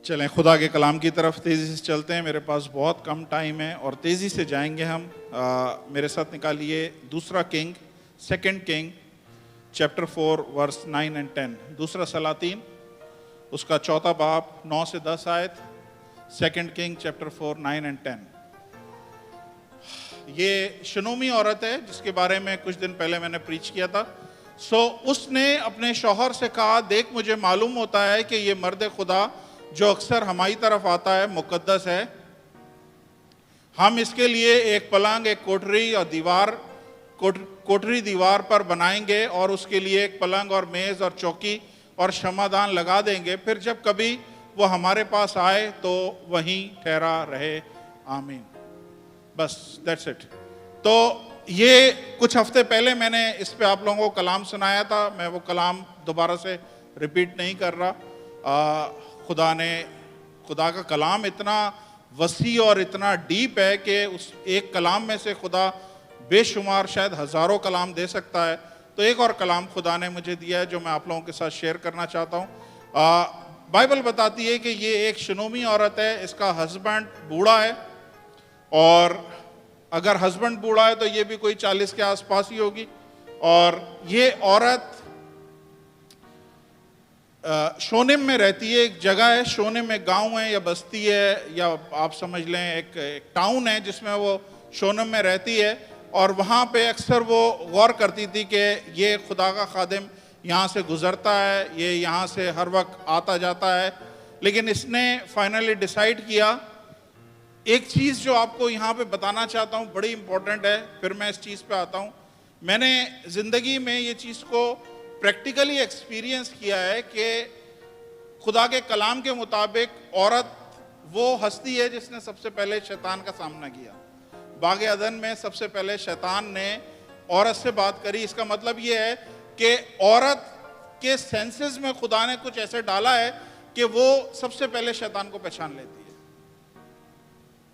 चलें खुदा के कलाम की तरफ तेज़ी से चलते हैं। मेरे पास बहुत कम टाइम है और तेज़ी से जाएंगे हम। मेरे साथ निकालिए दूसरा king, second king chapter 4 verse 9 and 10। दूसरा सलातीन उसका चौथा बाब 9 से 10 आयत। Second king chapter 4 9 and 10। ये शनोमी औरत है जिसके बारे में कुछ दिन पहले मैंने प्रीच किया था। उसने अपने शौहर से कहा, देख मुझे मालूम होता है कि ये मर्द खुदा जो अक्सर हमारी तरफ आता है मुकद्दस है। हम इसके लिए एक पलंग, एक कोठरी और कोठरी दीवार पर बनाएंगे और उसके लिए एक पलंग और मेज और चौकी और क्षमादान लगा देंगे। फिर जब कभी वो हमारे पास आए तो वहीं ठहरा रहे। आमीन। बस दैट्स इट। तो ये कुछ हफ्ते पहले मैंने इस पे आप लोगों को कलाम सुनाया था। मैं वो कलाम दोबारा से रिपीट नहीं कर रहा। खुदा का कलाम इतना वसी और इतना डीप है कि उस एक कलाम में से खुदा बेशुमार शायद हज़ारों कलाम दे सकता है। तो एक और कलाम खुदा ने मुझे दिया है जो मैं आप लोगों के साथ शेयर करना चाहता हूँ। बाइबल बताती है कि ये एक शनोमी औरत है। इसका हस्बैंड बूढ़ा है और अगर हस्बैंड बूढ़ा है तो ये भी कोई 40 के आसपास ही होगी। और ये औरत शोनिम में रहती है। एक जगह है, शोनिम में गांव है या बस्ती है या आप समझ लें एक टाउन है जिसमें वो शोनिम में रहती है। और वहाँ पे अक्सर वो गौर करती थी कि ये खुदा का खादिम यहाँ से गुज़रता है, ये यहाँ से हर वक्त आता जाता है। लेकिन इसने फाइनली डिसाइड किया। एक चीज़ जो आपको यहाँ पे बताना चाहता हूँ बड़ी इंपॉर्टेंट है, फिर मैं इस चीज़ पे आता हूँ। मैंने ज़िंदगी में ये चीज़ को प्रैक्टिकली एक्सपीरियंस किया है कि खुदा के कलाम के मुताबिक औरत वो हस्ती है जिसने सबसे पहले शैतान का सामना किया। बागे अदन में सबसे पहले शैतान ने औरत से बात करी। इसका मतलब ये है कि औरत के सेंसेस में खुदा ने कुछ ऐसे डाला है कि वो सबसे पहले शैतान को पहचान लेती है।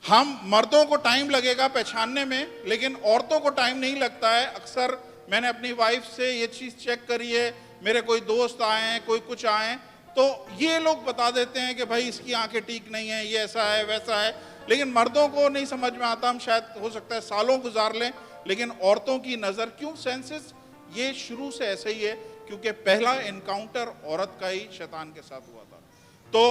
हम मर्दों को टाइम लगेगा पहचानने में, लेकिन औरतों को टाइम नहीं लगता है। अक्सर मैंने अपनी वाइफ से ये चीज़ चेक करी है। मेरे कोई दोस्त आए हैं, कोई कुछ आए हैं, तो ये लोग बता देते हैं कि भाई इसकी आंखें ठीक नहीं है, ये ऐसा है वैसा है। लेकिन मर्दों को नहीं समझ में आता। हम शायद हो सकता है सालों गुजार लें, लेकिन औरतों की नज़र क्यों सेंसेस ये शुरू से ऐसे ही है, क्योंकि पहला इनकाउंटर औरत का ही शैतान के साथ हुआ था। तो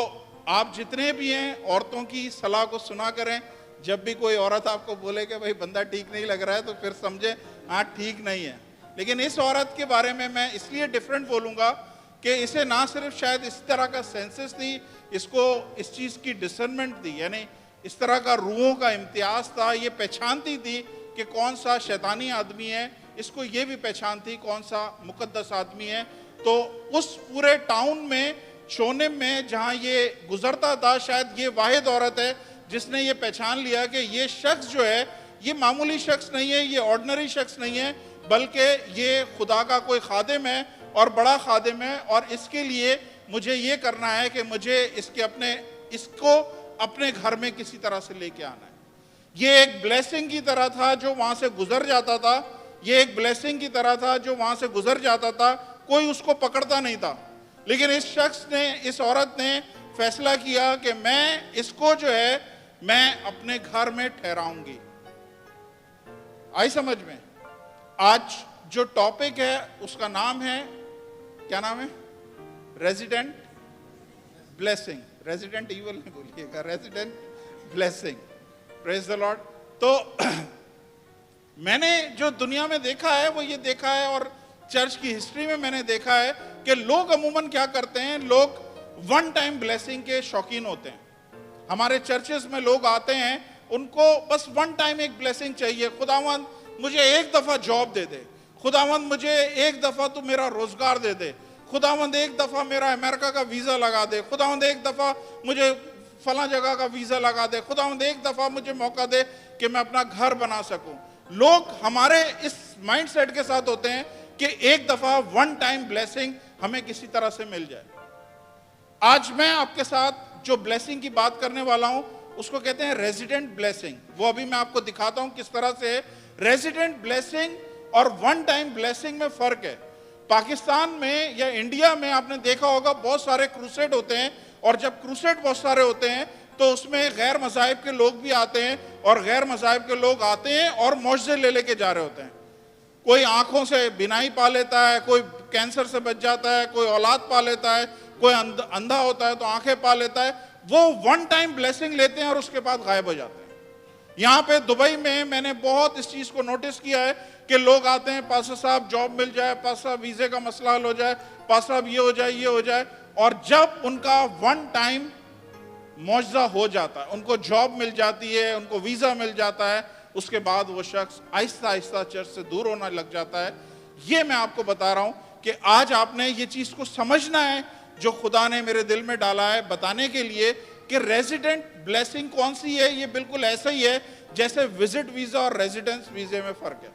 आप जितने भी हैं औरतों की सलाह को सुना करें। जब भी कोई औरत आपको बोले कि भाई बंदा ठीक नहीं लग रहा है तो फिर समझे हाँ ठीक नहीं है। लेकिन इस औरत के बारे में मैं इसलिए डिफरेंट बोलूँगा कि इसे ना सिर्फ शायद इस तरह का सेंसेस थी, इसको इस चीज़ की डिसर्नमेंट थी, यानी इस तरह का रूहों का इम्तियाज था। ये पहचानती थी कि कौन सा शैतानी आदमी है, इसको ये भी पहचान थी कौन सा मुकद्दस आदमी है। तो उस पूरे टाउन में शोनिम में जहाँ ये गुजरता था, शायद ये वाहिद औरत है जिसने ये पहचान लिया कि ये शख्स जो है ये मामूली शख्स नहीं है, ये ऑर्डिनरी शख्स नहीं है, बल्कि ये खुदा का कोई खादिम है और बड़ा खादिम है। और इसके लिए मुझे ये करना है कि मुझे इसको अपने घर में किसी तरह से लेके आना है। ये एक ब्लेसिंग की तरह था जो वहाँ से गुजर जाता था। ये एक ब्लेसिंग की तरह था जो वहाँ से गुजर जाता था, कोई उसको पकड़ता नहीं था। लेकिन इस औरत ने फैसला किया कि मैं इसको जो है मैं अपने घर में ठहराऊंगी। आई समझ में? आज जो टॉपिक है उसका नाम है, क्या नाम है? Resident blessing. रेजिडेंट इविल नहीं बोलिएगा, resident blessing. Praise the Lord. तो मैंने जो दुनिया में देखा है वो ये देखा है, और चर्च की हिस्ट्री में मैंने देखा है कि लोग अमूमन क्या करते हैं, लोग वन टाइम ब्लेसिंग के शौकीन होते हैं। हमारे चर्चेस में लोग आते हैं, उनको बस वन टाइम एक ब्लेसिंग चाहिए। खुदावंद मुझे एक दफ़ा जॉब दे दे, खुदावंद मुझे एक दफ़ा तू मेरा रोज़गार दे दे, खुदावंद एक दफ़ा मेरा अमेरिका का वीज़ा लगा दे, खुदावंद एक दफ़ा मुझे फला जगह का वीज़ा लगा दे, खुदावंद एक दफ़ा मुझे मौका दे कि मैं अपना घर बना सकूं। लोग हमारे इस माइंडसेट के साथ होते हैं कि एक दफ़ा वन टाइम ब्लेसिंग हमें किसी तरह से मिल जाए। आज मैं आपके साथ जो ब्लेसिंग की बात करने वाला हूं उसको कहते हैं रेजिडेंट ब्लेसिंग। वो अभी मैं आपको दिखाता हूं किस तरह से रेजिडेंट ब्लेसिंग और वन टाइम ब्लेसिंग में फर्क है। पाकिस्तान में या इंडिया में आपने देखा होगा बहुत सारे क्रूसेड होते हैं और जब क्रूसेड बहुत सारे होते हैं तो उसमें गैर मज़ाहिब के लोग भी आते हैं, और गैर मज़ाहिब के लोग आते हैं और मुआवजे ले लेके जा रहे होते हैं। कोई आंखों से बिनाई पा लेता है, कोई कैंसर से बच जाता है, कोई औलाद पा लेता है, कोई अंधा होता है तो आंखें पा लेता है। वो वन टाइम ब्लेसिंग लेते हैं और उसके बाद गायब हो जाते हैं। यहाँ पे दुबई में मैंने बहुत इस चीज को नोटिस किया है कि लोग आते हैं, पास्टर साहब जॉब मिल जाए, पास्टर साहब वीजे का मसला हल हो जाए, पास्टर साहब ये हो जाए, ये हो जाए, और जब उनका वन टाइम मौजज़ा हो जाता है, उनको जॉब मिल जाती है, उनको वीजा मिल जाता है, उसके बाद वो शख्स आहिस्ता आहिस्ता चर्च से दूर होने लग जाता है। ये मैं आपको बता रहा हूं कि आज आपने ये चीज को समझना है जो खुदा ने मेरे दिल में डाला है बताने के लिए कि रेजिडेंट ब्लेसिंग कौन सी है। ये बिल्कुल ऐसा ही है जैसे विजिट वीजा और रेजिडेंस वीजे में फर्क है।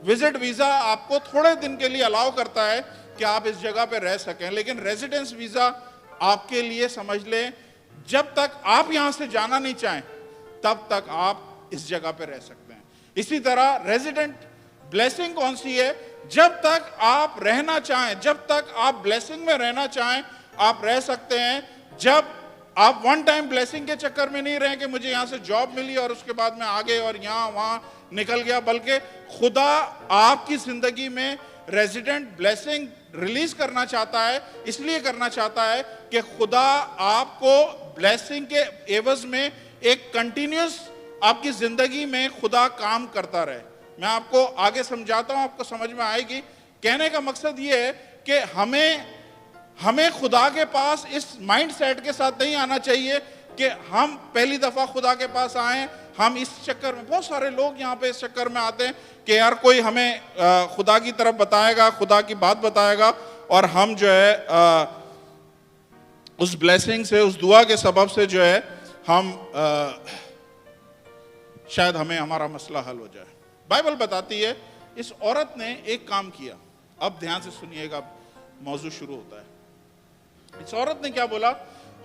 विजिट वीजा आपको थोड़े दिन के लिए अलाउ करता है कि आप इस जगह पे रह सकें, लेकिन रेजिडेंस वीजा आपके लिए समझ लें जब तक आप यहां से जाना नहीं चाहें तब तक आप इस जगह पे रह सकते हैं। इसी तरह रेजिडेंट ब्लेसिंग कौन सी है, जब तक आप रहना चाहें, जब तक आप ब्लेसिंग में रहना चाहें आप रह सकते हैं। जब आप वन टाइम ब्लेसिंग के चक्कर में नहीं रहें कि मुझे यहां से जॉब मिली और उसके बाद मैं आगे और यहां वहां निकल गया, बल्कि खुदा आपकी जिंदगी में रेजिडेंट ब्लेसिंग रिलीज करना चाहता है। इसलिए करना चाहता है कि खुदा आपको ब्लेसिंग के एवज में एक कंटिन्यूस आपकी जिंदगी में खुदा काम करता रहे। मैं आपको आगे समझाता हूं, आपको समझ में आएगी। कहने का मकसद ये है कि हमें खुदा के पास इस माइंड सेट के साथ नहीं आना चाहिए कि हम पहली दफा खुदा के पास आए। हम इस चक्कर में, बहुत सारे लोग यहाँ पे इस चक्कर में आते हैं कि यार कोई हमें खुदा की तरफ बताएगा, खुदा की बात बताएगा, और हम जो है उस ब्लेसिंग से, उस दुआ के सबब से जो है हम शायद हमें हमारा मसला हल हो जाए। बाइबल बताती है इस औरत ने एक काम किया। अब ध्यान से सुनिएगा, मौजू शुरू होता है। इस औरत ने क्या बोला,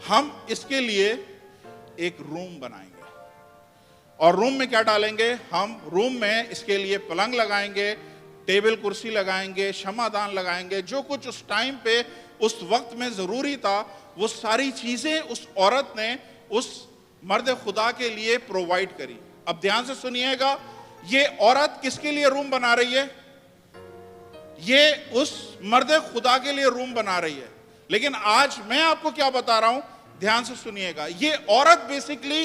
हम इसके लिए एक रूम बनाएंगे, और रूम में क्या डालेंगे, हम रूम में इसके लिए पलंग लगाएंगे, टेबल कुर्सी लगाएंगे, क्षमादान लगाएंगे, जो कुछ उस टाइम पे उस वक्त में जरूरी था वो सारी चीजें उस औरत ने उस मर्द खुदा के लिए प्रोवाइड करी। अब ध्यान से सुनिएगा, ये औरत किसके लिए रूम बना रही है, ये उस मर्द खुदा के लिए रूम बना रही है। लेकिन आज मैं आपको क्या बता रहा हूं, ध्यान से सुनिएगा, ये औरत बेसिकली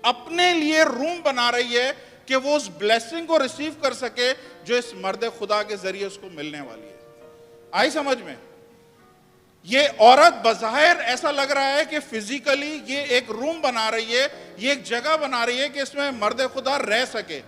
अपने लिए रूम बना रही है कि वो उस ब्लेसिंग को रिसीव कर सके जो इस मर्द खुदा के जरिए उसको मिलने वाली है। आई समझ में? ये औरत बज़ाहिर ऐसा लग रहा है कि फिजिकली ये एक रूम बना रही है, ये एक जगह बना रही है कि इसमें मर्द खुदा रह सके,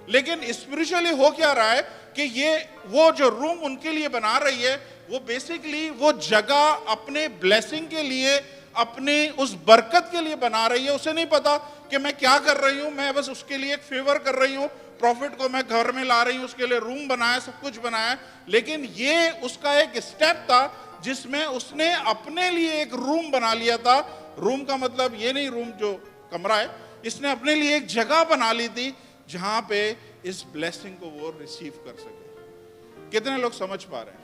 लेकिन स्पिरिचुअली हो क्या रहा है कि ये वो जो रूम उनके लिए बना रही है वो बेसिकली वो जगह अपने ब्लेसिंग के लिए, अपने उस बरकत के लिए बना रही है। उसे नहीं पता कि मैं क्या कर रही हूं, मैं बस उसके लिए एक फेवर कर रही हूं, प्रॉफिट को मैं घर में ला रही हूं, उसके लिए रूम बनाया, सब कुछ बनाया, लेकिन ये उसका एक स्टेप था जिसमें उसने अपने लिए एक रूम बना लिया था। रूम का मतलब ये नहीं रूम जो कमरा है, इसने अपने लिए एक जगह बना ली थी जहां पे इस ब्लेसिंग को वो रिसीव कर सके। कितने लोग समझ पा रहे हैं?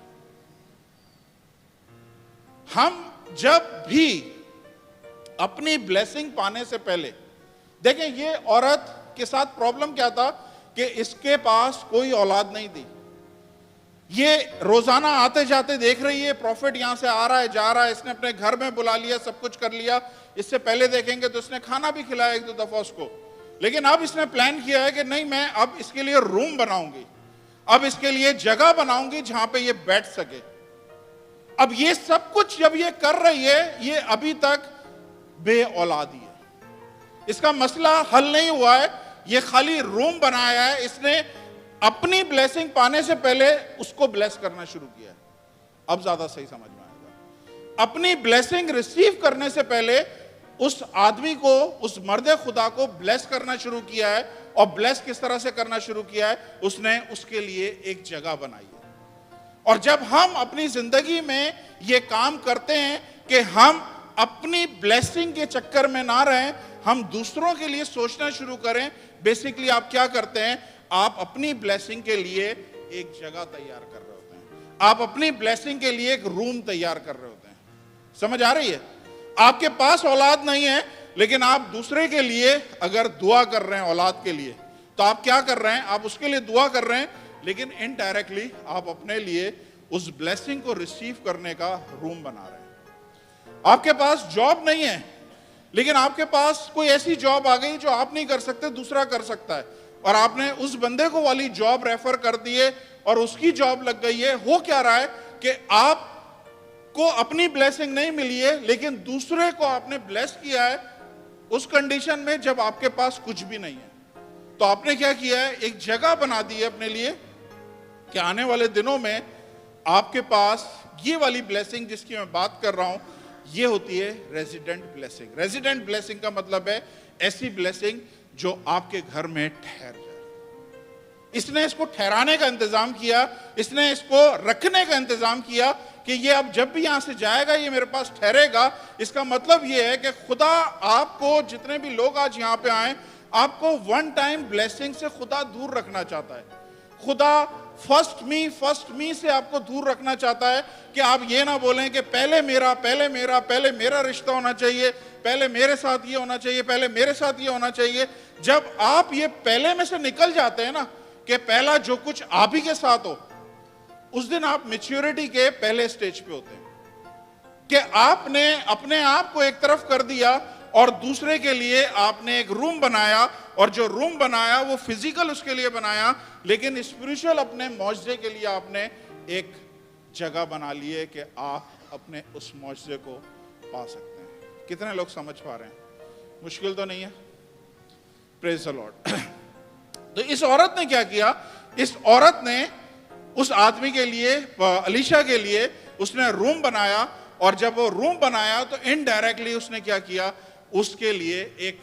हम जब भी अपनी ब्लेसिंग पाने से पहले, देखें ये औरत के साथ प्रॉब्लम क्या था कि इसके पास कोई औलाद नहीं थी। ये रोजाना आते जाते देख रही है, प्रॉफिट यहां से आ रहा है जा रहा है, इसने अपने घर में बुला लिया, सब कुछ कर लिया। इससे पहले देखेंगे तो इसने खाना भी खिलाया एक दो दफा उसको, लेकिन अब इसने प्लान किया है कि नहीं, मैं अब इसके लिए रूम बनाऊंगी, अब इसके लिए जगह बनाऊंगी जहां पे ये बैठ सके। अब ये सब कुछ जब ये कर रही है, ये अभी तक बे औलादी है, इसका मसला हल नहीं हुआ है, ये खाली रूम बनाया है। इसने अपनी ब्लेसिंग पाने से पहले उसको ब्लेस करना शुरू किया है। अब ज्यादा सही समझ में आएगा। अपनी ब्लेसिंग रिसीव करने से पहले उस आदमी को, उस मर्द खुदा को ब्लेस करना शुरू किया है। और ब्लेस किस तरह से करना शुरू किया है, उसने उसके लिए एक जगह बनाई है। और जब हम अपनी जिंदगी में ये काम करते हैं कि हम अपनी ब्लेसिंग के चक्कर में ना रहें, हम दूसरों के लिए सोचना शुरू करें, बेसिकली आप क्या करते हैं, आप अपनी ब्लेसिंग के लिए एक जगह तैयार कर रहे होते हैं, आप अपनी ब्लेसिंग के लिए एक रूम तैयार कर रहे होते हैं। समझ आ रही है? आपके पास औलाद नहीं है, लेकिन आप दूसरे के लिए अगर दुआ कर रहे हैं औलाद के लिए, तो आप क्या कर रहे हैं? आप उसके लिए दुआ कर रहे हैं, लेकिन इनडायरेक्टली आप अपने लिए उस ब्लेसिंग को रिसीव करने का रूम बना रहे हैं। आपके पास जॉब नहीं है, लेकिन आपके पास कोई ऐसी जॉब आ गई जो आप नहीं कर सकते, दूसरा कर सकता है, और आपने उस बंदे को वाली जॉब रेफर कर दी है और उसकी जॉब लग गई है। हो क्या रहा है कि आपको अपनी ब्लेसिंग नहीं मिली है, लेकिन दूसरे को आपने ब्लेस किया है उस कंडीशन में जब आपके पास कुछ भी नहीं है। तो आपने क्या किया है? एक जगह बना दी है अपने लिए कि आने वाले दिनों में आपके पास ये वाली ब्लेसिंग जिसकी मैं बात कर रहा हूं, ये होती है रेजिडेंट ब्लेसिंग। रेजिडेंट ब्लेसिंग का मतलब है ऐसी ब्लेसिंग जो आपके घर में ठहर जाए। इसने इसको ठहराने का इंतजाम किया, इसने इसको रखने का इंतजाम किया कि ये अब जब भी यहां से जाएगा ये मेरे पास ठहरेगा। इसका मतलब ये है कि खुदा आपको, जितने भी लोग आज यहां पे आए, आपको वन टाइम ब्लेसिंग से खुदा दूर रखना चाहता है। खुदा फर्स्ट मी से आपको दूर रखना चाहता है कि आप ये ना बोलें कि पहले मेरा रिश्ता होना चाहिए, पहले मेरे साथ ये होना चाहिए, पहले मेरे साथ ये होना चाहिए। जब आप ये पहले में से निकल जाते हैं ना कि पहला जो कुछ आप ही के साथ हो, उस दिन आप मैच्योरिटी के पहले स्टेज पे होते हैं कि आपने अपने आप को एक तरफ कर दिया और दूसरे के लिए आपने एक रूम बनाया, और जो रूम बनाया वो फिजिकल उसके लिए बनाया, लेकिन स्पिरिचुअल अपने मौजज़े के लिए आपने एक जगह बना ली है कि आप अपने उस मौजज़े को पा सकते हैं। कितने लोग समझ पा रहे हैं? मुश्किल तो नहीं है? Praise the Lord. तो इस औरत ने क्या किया? इस औरत ने उस आदमी के लिए, अलीशा के लिए, उसने रूम बनाया, और जब वो रूम बनाया तो इनडायरेक्टली उसने क्या किया? उसके लिए एक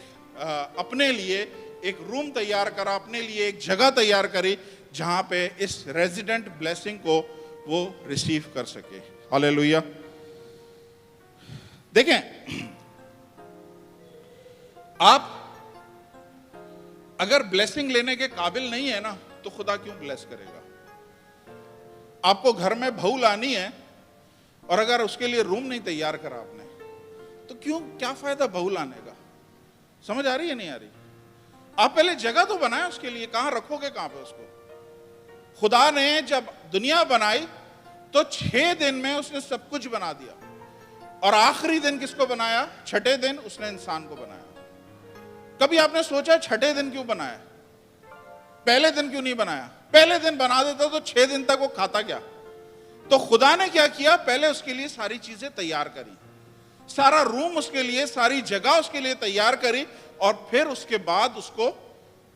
अपने लिए एक रूम तैयार करा, अपने लिए एक जगह तैयार करी जहां पे इस रेजिडेंट ब्लेसिंग को वो रिसीव कर सके। हालेलुया। देखें, आप अगर ब्लेसिंग लेने के काबिल नहीं है ना, तो खुदा क्यों ब्लेस करेगा? आपको घर में बहू लानी है, और अगर उसके लिए रूम नहीं तैयार करा आपने, तो क्यों, क्या फायदा बहू लाने का? समझ आ रही है नहीं आ रही? आप पहले जगह तो बनाए उसके लिए, कहां रखोगे, कहां पे उसको? खुदा ने जब दुनिया बनाई तो 6 दिन में उसने सब कुछ बना दिया, और आखिरी दिन किसको बनाया? छठे दिन उसने इंसान को बनाया। कभी आपने सोचा छठे दिन क्यों बनाया? पहले दिन क्यों नहीं बनाया? पहले दिन बना देता तो 6 दिन तक वो खाता क्या? तो खुदा ने क्या किया? पहले उसके लिए सारी चीजें तैयार करी, सारा रूम उसके लिए, सारी जगह उसके लिए तैयार करी, और फिर उसके बाद उसको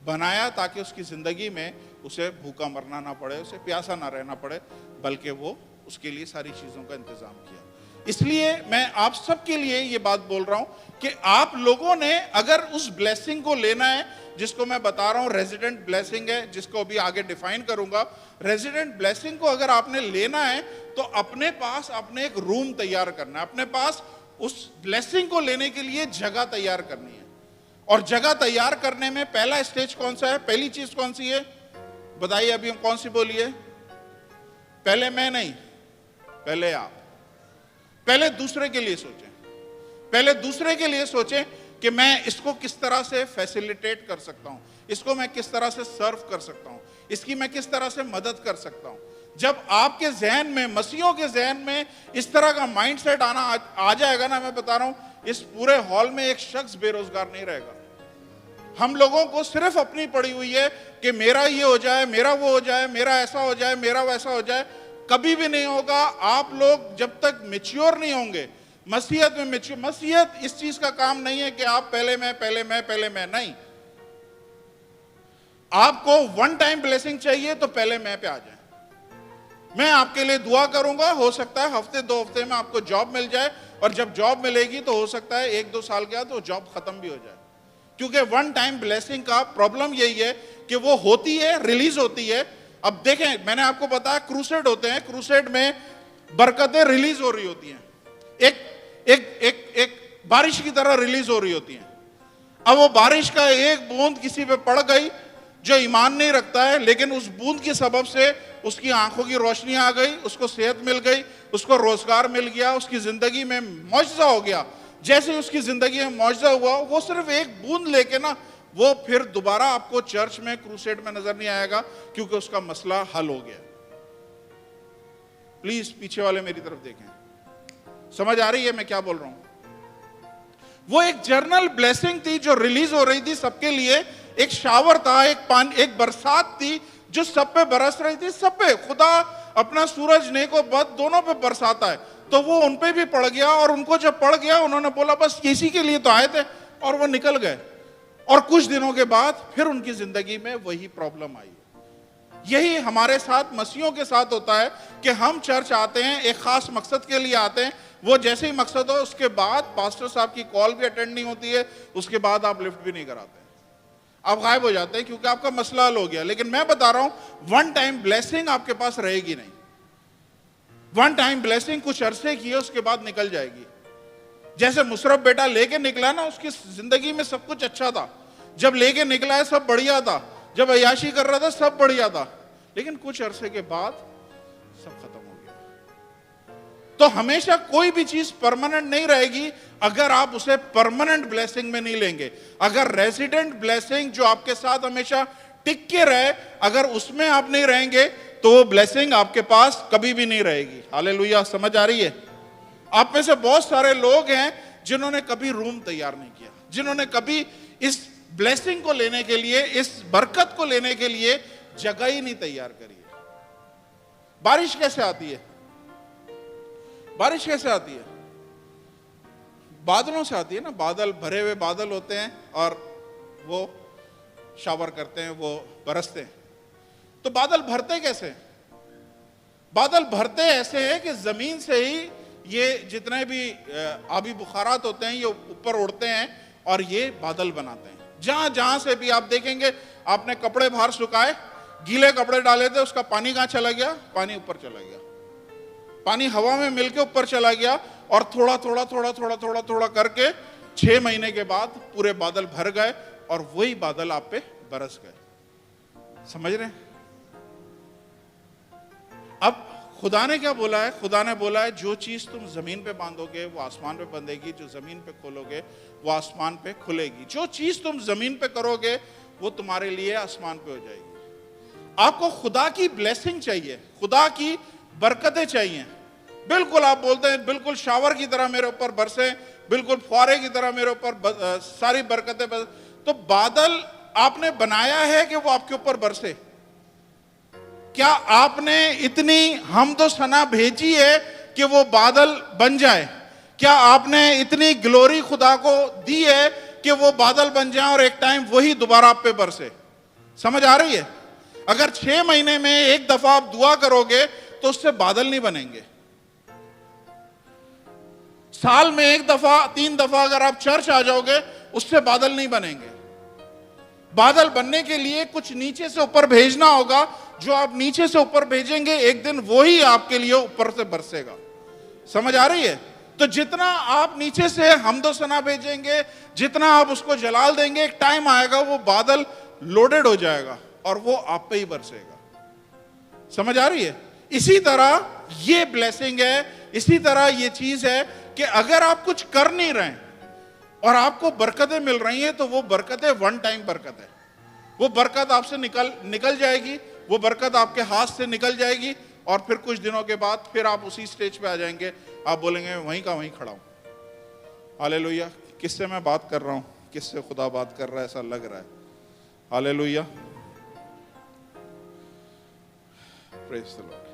बनाया ताकि उसकी जिंदगी में उसे भूखा मरना ना पड़े, उसे प्यासा ना रहना पड़े, बल्कि वो उसके लिए सारी चीजों का इंतजाम किया। इसलिए मैं आप सबके लिए ये बात बोल रहा हूं कि आप लोगों ने अगर उस ब्लेसिंग को लेना है, जिसको मैं बता रहा हूं रेजिडेंट ब्लेसिंग है, जिसको अभी आगे डिफाइन करूंगा, रेजिडेंट ब्लेसिंग को अगर आपने लेना है तो अपने पास आपने एक रूम तैयार करना है, अपने पास उस ब्लेसिंग को लेने के लिए जगह तैयार करनी है। और जगह तैयार करने में पहला स्टेज कौन सा है? पहली चीज कौन सी है बताइए? अभी हम कौन सी बोलिए? पहले मैं नहीं, पहले आप। पहले दूसरे के लिए सोचें, पहले दूसरे के लिए सोचें कि मैं इसको किस तरह से फैसिलिटेट कर सकता हूं, इसको मैं किस तरह से सर्व कर सकता हूं, इसकी मैं किस तरह से मदद कर सकता हूं। जब आपके जहन में, मसीहों के जहन में इस तरह का माइंडसेट आना आ जाएगा ना, मैं बता रहा हूं, इस पूरे हॉल में एक शख्स बेरोजगार नहीं रहेगा। हम लोगों को सिर्फ अपनी पड़ी हुई है कि मेरा ये हो जाए, मेरा वो हो जाए, मेरा ऐसा हो जाए, मेरा वैसा हो जाए। कभी भी नहीं होगा। आप लोग जब तक मैच्योर नहीं होंगे मसीहत में, मसीहत इस चीज का काम नहीं है कि आप पहले मैं नहीं। आपको वन टाइम ब्लेसिंग चाहिए तो पहले मैं पे आ जाए। मैं आपके लिए दुआ करूंगा, हो सकता है हफ्ते 2 हफ्ते में आपको जॉब मिल जाए, और जब जॉब मिलेगी तो हो सकता है 1-2 साल के बाद वो जॉब खत्म भी हो जाए। क्योंकि वन टाइम ब्लेसिंग का प्रॉब्लम यही है कि वो होती है, रिलीज होती है। अब देखें, मैंने आपको बताया क्रूसेड होते हैं, क्रूसेड में बरकतें रिलीज हो रही होती हैं, एक एक एक एक बारिश की तरह रिलीज हो रही होती हैं। अब वो बारिश का एक बूंद किसी पे पड़ गई जो ईमान नहीं रखता है, लेकिन उस बूंद के सबब से उसकी आंखों की रोशनी आ गई, उसको सेहत मिल गई, उसको रोजगार मिल गया, उसकी जिंदगी में मौजज़ा हो गया। जैसे ही उसकी जिंदगी में मौजूदा हुआ, वो सिर्फ एक बूंद लेके ना वो फिर दोबारा आपको चर्च में क्रूसेड में नजर नहीं आएगा, क्योंकि उसका मसला हल हो गया। प्लीज पीछे वाले मेरी तरफ देखें, समझ आ रही है मैं क्या बोल रहा हूं? वो एक जर्नल ब्लेसिंग थी जो रिलीज हो रही थी सबके लिए, एक शावर था, एक बरसात थी जो सब पे बरस रही थी, सब पे। खुदा अपना सूरज नेक और बद दोनों पे बरसाता है, तो वो उन पे भी पड़ गया, और उनको जब पड़ गया उन्होंने बोला बस इसी के लिए तो आए थे, और वो निकल गए। और कुछ दिनों के बाद फिर उनकी जिंदगी में वही प्रॉब्लम आई। यही हमारे साथ मसीहों के साथ होता है कि हम चर्च आते हैं, एक खास मकसद के लिए आते हैं, वो जैसे ही मकसद हो उसके बाद पास्टर साहब की कॉल भी अटेंड नहीं होती है, उसके बाद आप लिफ्ट भी नहीं कराते, आप गायब हो जाते हैं क्योंकि आपका मसला हल हो गया। लेकिन मैं बता रहा हूं, वन टाइम ब्लेसिंग आपके पास रहेगी नहीं। वन टाइम ब्लेसिंग कुछ अरसे की है, उसके बाद निकल जाएगी। जैसे मुशर्रफ बेटा लेके निकला ना, उसकी जिंदगी में सब कुछ अच्छा था, जब लेके निकला है सब बढ़िया था, जब अय्याशी कर रहा था सब बढ़िया था, लेकिन कुछ अरसे के बाद सब खत्म हो गया। तो हमेशा कोई भी चीज परमानेंट नहीं रहेगी अगर आप उसे परमानेंट ब्लेसिंग में नहीं लेंगे। अगर रेजिडेंट ब्लेसिंग जो आपके साथ हमेशा टिक के रहे, अगर उसमें आप नहीं रहेंगे तो वो ब्लेसिंग आपके पास कभी भी नहीं रहेगी। हालेलुया, समझ आ रही है? आप में से बहुत सारे लोग हैं जिन्होंने कभी रूम तैयार नहीं किया, जिन्होंने कभी इस ब्लेसिंग को लेने के लिए, इस बरकत को लेने के लिए जगह ही नहीं तैयार करी है। बारिश कैसे आती है? बारिश कैसे आती है? बादलों से आती है ना। बादल, भरे हुए बादल होते हैं और वो शावर करते हैं, वो बरसते हैं। तो बादल भरते कैसे? बादल भरते ऐसे हैं कि जमीन से ही ये जितने भी आबी बुखारात होते हैं ये ऊपर उड़ते हैं और ये बादल बनाते हैं। जहां जहां से भी आप देखेंगे, आपने कपड़े बाहर सुखाए, गीले कपड़े डाले थे, उसका पानी कहां चला गया? पानी ऊपर चला गया, पानी हवा में मिलके ऊपर चला गया, और थोड़ा थोड़ा थोड़ा थोड़ा थोड़ा थोड़ा करके 6 महीने के बाद पूरे बादल भर गए और वही बादल आप पे बरस गए। समझ रहे हैं? अब खुदा ने क्या बोला है? खुदा ने बोला है जो चीज तुम जमीन पे बांधोगे वो आसमान पे बंधेगी, जो जमीन पे खोलोगे वो आसमान पे खुलेगी, जो चीज तुम जमीन पे करोगे वो तुम्हारे लिए आसमान पे हो जाएगी। आपको खुदा की ब्लेसिंग चाहिए, खुदा की बरकतें चाहिए। बिल्कुल आप बोलते हैं बिल्कुल शावर की तरह मेरे ऊपर बरसे, बिल्कुल फुहारे की तरह मेरे ऊपर सारी बरकतें तो बादल आपने बनाया है कि वो आपके ऊपर बरसे? क्या आपने इतनी हमदो सना भेजी है कि वो बादल बन जाए? क्या आपने इतनी ग्लोरी खुदा को दी है कि वो बादल बन जाए और एक टाइम वही दोबारा आप पे बरसे? समझ आ रही है? अगर 6 महीने में एक दफा आप दुआ करोगे तो उससे बादल नहीं बनेंगे। साल में एक दफा, 3 दफा अगर आप चर्च आ जाओगे उससे बादल नहीं बनेंगे। बादल बनने के लिए कुछ नीचे से ऊपर भेजना होगा, जो आप नीचे से ऊपर भेजेंगे एक दिन वही आपके लिए ऊपर से बरसेगा। समझ आ रही है? तो जितना आप नीचे से हमदो सना भेजेंगे, जितना आप उसको जलाल देंगे, एक टाइम आएगा वो बादल लोडेड हो जाएगा और वो आप पे ही बरसेगा। समझ आ रही है? इसी तरह ये ब्लेसिंग है, इसी तरह ये चीज है कि अगर आप कुछ कर नहीं रहे और आपको बरकतें मिल रही हैं तो वो बरकतें वन टाइम बरकत है। वो बरकत आपसे निकल जाएगी, वो बरकत आपके हाथ से निकल जाएगी और फिर कुछ दिनों के बाद फिर आप उसी स्टेज पे आ जाएंगे, आप बोलेंगे वहीं का वहीं खड़ा हूं। हालेलुया। किससे मैं बात कर रहा हूं? किससे खुदा बात कर रहा है ऐसा लग रहा है? Hallelujah, praise the Lord.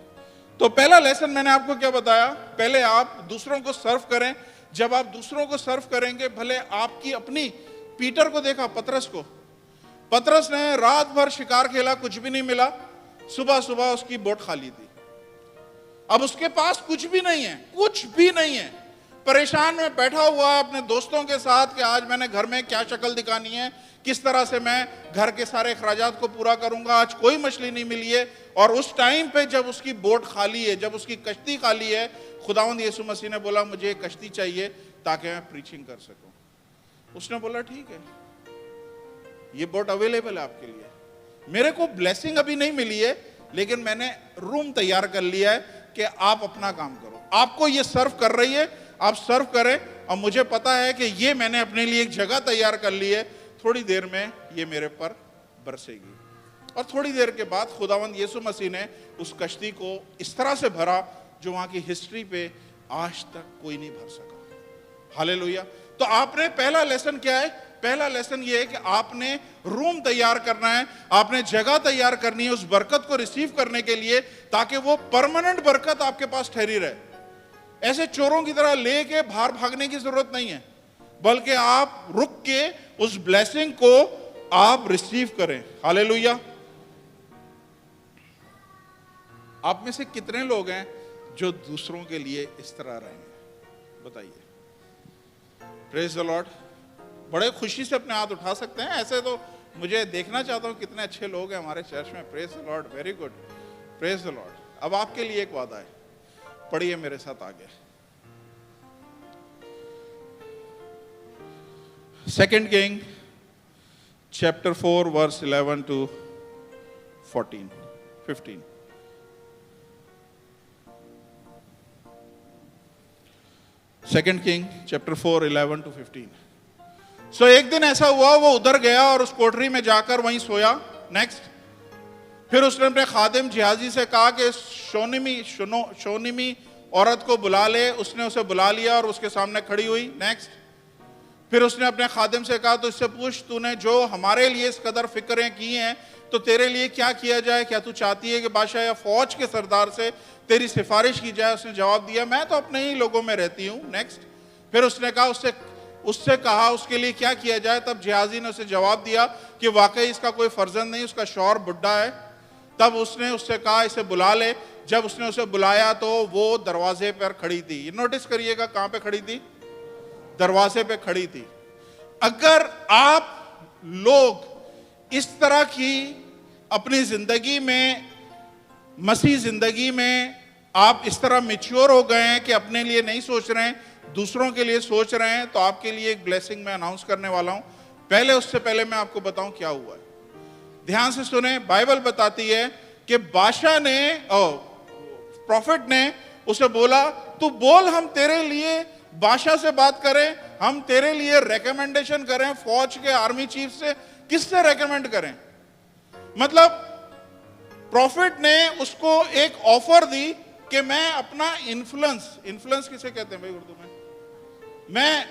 तो पहला लेसन मैंने आपको क्या बताया? पहले आप दूसरों को सर्व करें। जब आप दूसरों को सर्व करेंगे, भले आपकी अपनी, पीटर को देखा, पतरस को, पतरस ने रात भर शिकार खेला, कुछ भी नहीं मिला, सुबह सुबह उसकी बोट खाली थी। अब उसके पास कुछ भी नहीं है, कुछ भी नहीं है, परेशान में बैठा हुआ है अपने दोस्तों के साथ कि आज मैंने घर में क्या शक्ल दिखानी है, किस तरह से मैं घर के सारे अखराजात को पूरा करूंगा, आज कोई मछली नहीं मिली है। और उस टाइम पे जब उसकी बोट खाली है, जब उसकी कश्ती खाली है, खुदावंद यीशु मसीह ने बोला मुझे एक कश्ती चाहिए ताकि मैं प्रीचिंग कर सकूं। उसने बोला ठीक है, ये बोट अवेलेबल है आपके लिए, मेरे को ब्लेसिंग अभी नहीं मिली है लेकिन मैंने रूम तैयार कर लिया है कि आप अपना काम करो। आपको ये सर्व कर रही है, आप सर्व करें, और मुझे पता है कि ये मैंने अपने लिए एक जगह तैयार कर ली है, थोड़ी देर में ये मेरे पर बरसेगी। और थोड़ी देर के बाद खुदावंद यीशु मसीह ने उस कश्ती को इस तरह से भरा जो वहां की हिस्ट्री पे आज तक कोई नहीं भर सका। हालेलुया। तो आपने पहला लेसन क्या है? पहला लेसन ये है कि आपने रूम तैयार करना है, आपने जगह तैयार करनी है उस बरकत को रिसीव करने के लिए, ताकि वो परमानेंट बरकत आपके पास ठहरी रहे। ऐसे चोरों की तरह लेके बाहर भागने की जरूरत नहीं है, बल्कि आप रुक के उस ब्लेसिंग को आप रिसीव करें। हालेलुया। आप में से कितने लोग हैं जो दूसरों के लिए इस तरह रहेंगे? बताइए। Praise the Lord. बड़े खुशी से अपने हाथ उठा सकते हैं। ऐसे तो मुझे देखना चाहता हूं कितने अच्छे लोग हैं हमारे चर्च में। Praise the Lord, very good, praise the Lord. अब आपके लिए एक वादा है, पढ़िए मेरे साथ आगे। 2 king chapter 4 verse 11 to 15। 2 king chapter 4 11 to 15। So एक दिन ऐसा हुआ, वो उधर गया और उस कोठरी में जाकर वहीं सोया। नेक्स्ट, फिर उसने अपने खादिम जिहाजी से कहा कि शोनिमी औरत को बुला ले। उसने उसे बुला लिया और उसके सामने खड़ी हुई। नेक्स्ट, फिर उसने अपने खादिम से कहा, तो इससे पूछ, तूने जो हमारे लिए इस कदर फिक्रें की हैं, तो तेरे लिए क्या किया जाए? क्या तू चाहती है कि बादशाह या फौज के सरदार से तेरी सिफारिश की जाए? उसने जवाब दिया, मैं तो अपने ही लोगों में रहती हूँ। नेक्स्ट, फिर उसने कहा, उससे कहा उसके लिए क्या किया जाए? तब जिहाजी ने उसे जवाब दिया कि वाकई इसका कोई फर्जंद नहीं, उसका शौहर बुढ़ा है। तब उसने उससे कहा, इसे बुला ले। जब उसने उसे बुलाया तो वो दरवाजे पर खड़ी थी। नोटिस करिएगा, कहां पे खड़ी थी? दरवाजे पे खड़ी थी। अगर आप लोग इस तरह की अपनी जिंदगी में, मसीह जिंदगी में आप इस तरह मैच्योर हो गए हैं कि अपने लिए नहीं सोच रहे हैं, दूसरों के लिए सोच रहे हैं, तो आपके लिए एक ब्लेसिंग मैं अनाउंस करने वाला हूं। पहले उससे पहले मैं आपको बताऊं क्या हुआ है। ध्यान से सुने। बाइबल बताती है कि बादशाह ने, प्रॉफिट ने उसे बोला, तू बोल, हम तेरे लिए बादशाह से बात करें, हम तेरे लिए रेकमेंडेशन करें फौज के आर्मी चीफ से, किससे रेकमेंड करें? मतलब प्रॉफिट ने उसको एक ऑफर दी कि मैं अपना इन्फ्लुएंस किसे कहते हैं भाई उर्दू में? मैं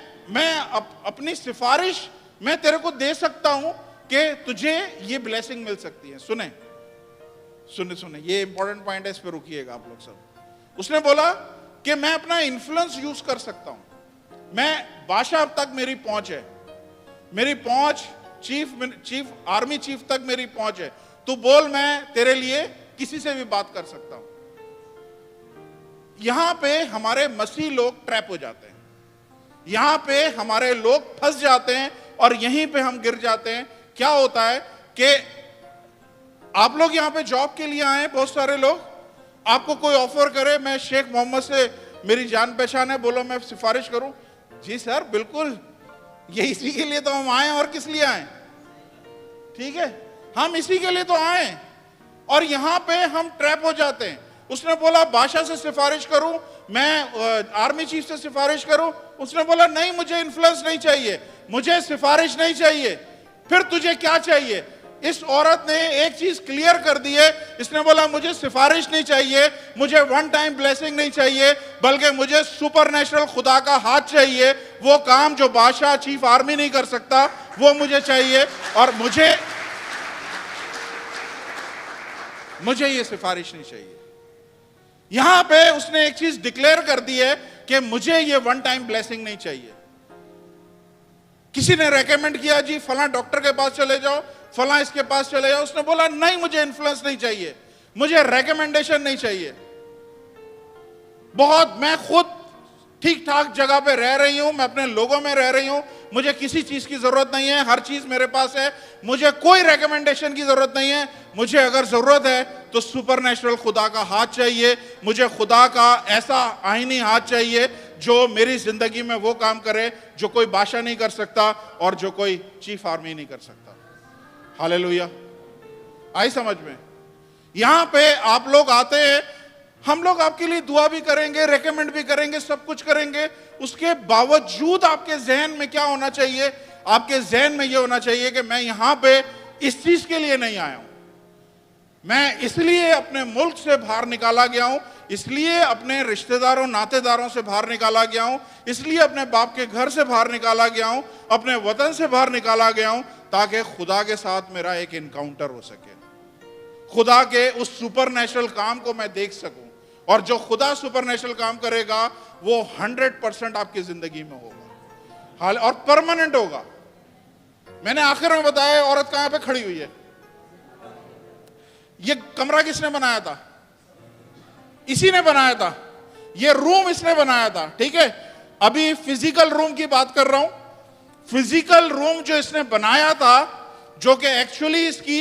अपनी सिफारिश मैं तेरे को दे सकता हूं कि तुझे ये ब्लेसिंग मिल सकती है। सुने, ये इंपॉर्टेंट पॉइंट है, इस पे रुकिएगा आप लोग सब। उसने बोला कि मैं अपना इन्फ्लुएंस यूज कर सकता हूं, मैं बादशाह तक मेरी पहुंच है, मेरी पहुंच चीफ आर्मी चीफ तक मेरी पहुंच है। तू बोल, मैं तेरे लिए किसी से भी बात कर सकता हूं। यहां पे हमारे मसीह लोग ट्रैप हो जाते हैं, यहां पे हमारे लोग फंस जाते हैं और यहीं पे हम गिर जाते हैं। क्या होता है कि आप लोग यहां पे जॉब के लिए आए, बहुत सारे लोग, आपको कोई ऑफर करे, मैं शेख मोहम्मद से मेरी जान पहचान है, बोलो मैं सिफारिश करूं। जी सर, बिल्कुल, ये इसी के लिए तो हम आए, और किस लिए आए? ठीक है, हम इसी के लिए तो आए, और यहां पे हम ट्रैप हो जाते हैं। उसने बोला बादशाह से सिफारिश करूं, मैं आर्मी चीफ से सिफारिश करूं। उसने बोला नहीं, मुझे इन्फ्लुएंस नहीं चाहिए, मुझे सिफारिश नहीं चाहिए। फिर तुझे क्या चाहिए? इस औरत ने एक चीज क्लियर कर दी है। इसने बोला मुझे सिफारिश नहीं चाहिए, मुझे वन टाइम ब्लेसिंग नहीं चाहिए, बल्कि मुझे सुपरनेचुरल खुदा का हाथ चाहिए। वो काम जो बादशाह चीफ आर्मी नहीं कर सकता, वो मुझे चाहिए, और मुझे ये सिफारिश नहीं चाहिए। यहां पे उसने एक चीज डिक्लेयर कर दी है कि मुझे ये वन टाइम ब्लेसिंग नहीं चाहिए। किसी ने रेकमेंड किया, जी फला डॉक्टर के पास चले जाओ, फला इसके पास चले जाओ। उसने बोला नहीं, मुझे इन्फ्लुएंस नहीं चाहिए, मुझे रेकमेंडेशन नहीं चाहिए। मैं खुद ठीक ठाक जगह पे रह रही हूं, मैं अपने लोगों में रह रही हूं, मुझे किसी चीज की जरूरत नहीं है, हर चीज मेरे पास है, मुझे कोई रेकमेंडेशन की जरूरत नहीं है। मुझे अगर जरूरत है तो सुपरनेचुरल खुदा का हाथ चाहिए, मुझे खुदा का ऐसा आईनी हाथ चाहिए जो मेरी जिंदगी में वो काम करे जो कोई बादशाह नहीं कर सकता और जो कोई चीफ आर्मी नहीं कर सकता। हालेलुया, आई समझ में? यहां पे आप लोग आते हैं, हम लोग आपके लिए दुआ भी करेंगे, रेकमेंड भी करेंगे, सब कुछ करेंगे। उसके बावजूद आपके जहन में क्या होना चाहिए? आपके जहन में यह होना चाहिए कि मैं यहां पे इस चीज के लिए नहीं आया हूं, मैं इसलिए अपने मुल्क से बाहर निकाला गया हूं, इसलिए अपने रिश्तेदारों नातेदारों से बाहर निकाला गया हूं, इसलिए अपने बाप के घर से बाहर निकाला गया हूं, अपने वतन से बाहर निकाला गया हूं, ताकि खुदा के साथ मेरा एक इनकाउंटर हो सके, खुदा के उस सुपरनेचुरल काम को मैं देख सकूं। और जो खुदा सुपरनेचुरल काम करेगा वो 100% आपकी जिंदगी में होगा, हाल और परमानेंट होगा। मैंने आखिर में बताया औरत कहां पे खड़ी हुई है। ये कमरा किसने बनाया था? इसी ने बनाया था। ये रूम इसने बनाया था, ठीक है। अभी फिजिकल रूम की बात कर रहा हूं। फिजिकल रूम जो इसने बनाया था, जो कि एक्चुअली इसकी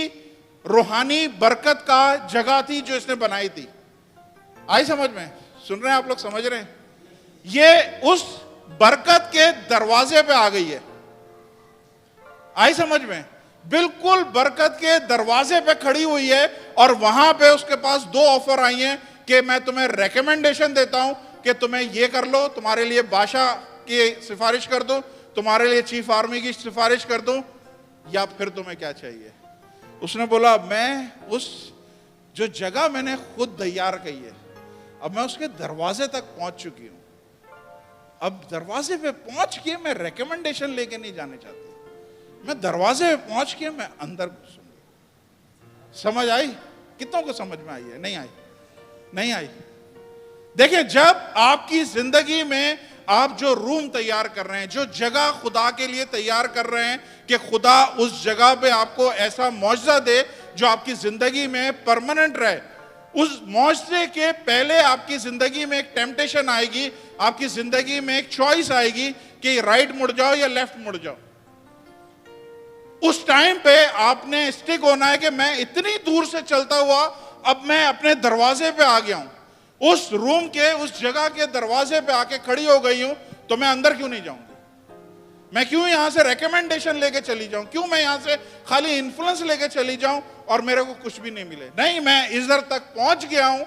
रूहानी बरकत का जगह थी, जो इसने बनाई थी। आई समझ में? सुन रहे हैं आप लोग? समझ रहे हैं? ये उस बरकत के दरवाजे पे आ गई है। आई समझ में? बिल्कुल बरकत के दरवाजे पे खड़ी हुई है। और वहां पे उसके पास 2 ऑफर आई हैं कि मैं तुम्हें रेकमेंडेशन देता हूं कि तुम्हें ये कर लो, तुम्हारे लिए बादशाह की सिफारिश कर दूं, तुम्हारे लिए चीफ आर्मी की सिफारिश कर दूं, या फिर तुम्हें क्या चाहिए? उसने बोला मैं उस जो जगह मैंने खुद तैयार की है, अब मैं उसके दरवाजे तक पहुंच चुकी हूं। अब दरवाजे पे पहुंच के मैं रेकमेंडेशन लेके नहीं जाने चाहती, मैं दरवाजे पे पहुंच के मैं अंदर घुसूंगी। समझ आई? कितनों को समझ में आई है? नहीं आई? नहीं आई? देखिए, जब आपकी जिंदगी में आप जो रूम तैयार कर रहे हैं, जो जगह खुदा के लिए तैयार कर रहे हैं कि खुदा उस जगह पे आपको ऐसा मौजज़ा दे जो आपकी जिंदगी में परमानेंट रहे, उस मौजज़े के पहले आपकी जिंदगी में एक टेम्पटेशन आएगी, आपकी जिंदगी में एक चॉइस आएगी कि राइट मुड़ जाओ या लेफ्ट मुड़ जाओ। उस टाइम पे आपने स्टिक होना है कि मैं इतनी दूर से चलता हुआ अब मैं अपने दरवाजे पे आ गया हूं, उस रूम के उस जगह के दरवाजे पे आके खड़ी हो गई हूं, तो मैं अंदर क्यों नहीं जाऊंगी? मैं क्यों यहां से रेकमेंडेशन लेके चली जाऊं? क्यों मैं यहां से खाली इन्फ्लुएंस लेके चली जाऊं और मेरे को कुछ भी नहीं मिले? नहीं, मैं इधर तक पहुंच गया हूं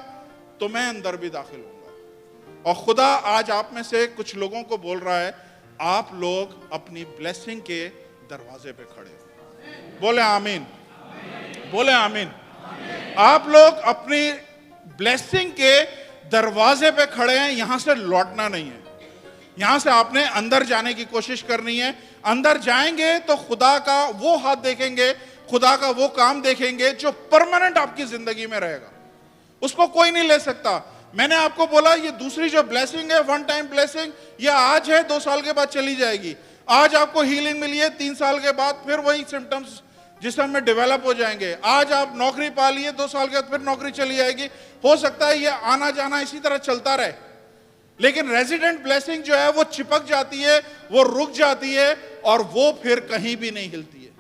तो मैं अंदर भी दाखिल होऊंगा। और खुदा आज आप में से कुछ लोगों को बोल रहा है, आप लोग अपनी ब्लेसिंग के दरवाजे पे खड़े हो। बोले आमीन, बोले आमीन। आप लोग अपनी ब्लेसिंग के दरवाजे पे खड़े हैं, यहां से लौटना नहीं है। यहां से आपने अंदर जाने की कोशिश करनी है। अंदर जाएंगे तो खुदा का वो हाथ देखेंगे, खुदा का वो काम देखेंगे जो परमानेंट आपकी जिंदगी में रहेगा। उसको कोई नहीं ले सकता। मैंने आपको बोला ये दूसरी जो ब्लेसिंग है, वन टाइम ब्लेसिंग, ये आज है, 2 साल के बाद चली जाएगी। आज आपको हीलिंग मिली है, 3 साल के बाद फिर वही सिम्टम्स जिसम में डेवलप हो जाएंगे। आज आप नौकरी पा लिए, 2 साल के बाद फिर नौकरी चली जाएगी। हो सकता है ये आना जाना इसी तरह चलता रहे, लेकिन रेजिडेंट ब्लेसिंग जो है वो चिपक जाती है, वो रुक जाती है और वो फिर कहीं भी नहीं हिलती है।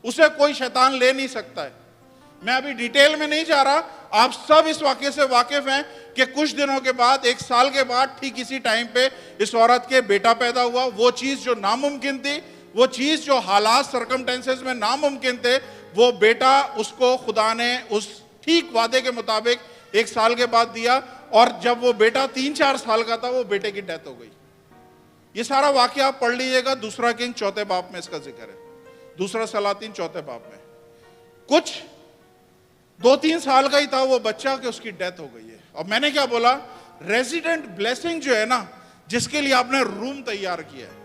उसे कोई शैतान ले नहीं सकता है। मैं अभी डिटेल में नहीं जा रहा, आप सब इस वाक्य से वाकिफ हैं कि कुछ दिनों के बाद, 1 साल के बाद, ठीक इसी टाइम पे इस औरत के बेटा पैदा हुआ। वो चीज जो नामुमकिन थी, वो चीज जो हालात सर्कमटेंसेस में नामुमकिन थे, वो बेटा उसको खुदा ने उस ठीक वादे के मुताबिक 1 साल के बाद दिया। और जब वो बेटा 3-4 साल का था, वो बेटे की डेथ हो गई। ये सारा वाकया आप पढ़ लीजिएगा, 2 किंग 4 बाब में इसका जिक्र है, 2 सलातीन 4 बाब में। कुछ 2-3 साल का ही था वो बच्चा कि उसकी डेथ हो गई है। और मैंने क्या बोला, रेजिडेंट ब्लेसिंग जो है ना, जिसके लिए आपने रूम तैयार किया है,